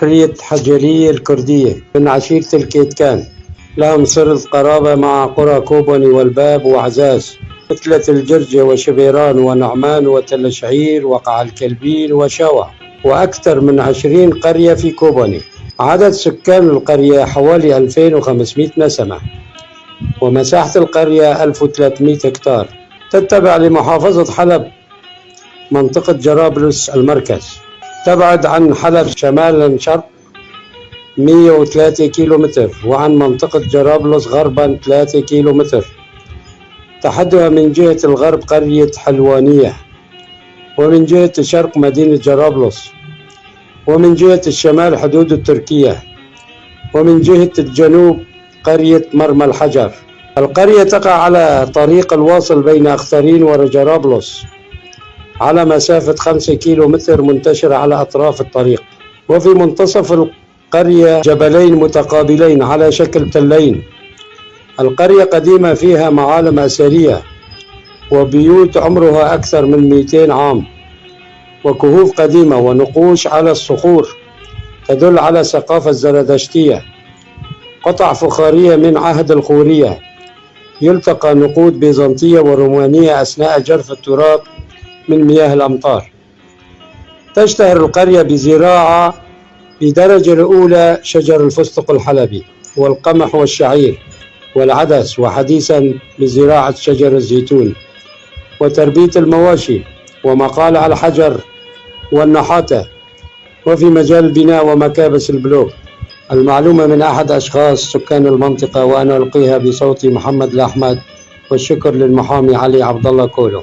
قرية حجلية الكردية من عشيرة الكيتكان، لهم صلة قرابة مع قرى كوبوني والباب وعزاز مثل الجرجة وشبيران ونعمان وتل شعير وقع الكلبين وشوى، وأكثر من 20 قرية في كوبوني. عدد سكان القرية حوالي 2500 نسمة، ومساحة القرية 1300 هكتار. تتبع لمحافظة حلب منطقة جرابلس المركز، تبعد عن حلب شمالا شرق 103 كيلومتر، وعن منطقة جرابلس غربا 3 كيلومتر. تحدها من جهة الغرب قرية حلوانية، ومن جهة الشرق مدينة جرابلس، ومن جهة الشمال حدود التركية، ومن جهة الجنوب قرية مرمى الحجر. القرية تقع على طريق الواصل بين أخترين وجرابلس على مسافة 5 كيلومتر، منتشرة على أطراف الطريق. وفي منتصف القرية جبلين متقابلين على شكل تلين. القرية قديمة، فيها معالم أثرية وبيوت عمرها أكثر من 200 عام، وكهوف قديمة ونقوش على الصخور تدل على الثقافة الزردشتية. قطع فخارية من عهد الخورية، يلتقى نقود بيزنطية ورومانية أثناء جرف التراب من مياه الأمطار. تشتهر القرية بزراعة بدرجة الأولى شجر الفستق الحلبي والقمح والشعير والعدس، وحديثا بزراعة شجر الزيتون وتربية المواشي ومقالع الحجر والنحاتة، وفي مجال البناء ومكابس البلوك. المعلومة من أحد أشخاص سكان المنطقة، وأنا ألقيها بصوتي محمد الأحمد، والشكر للمحامي علي عبد الله كولو.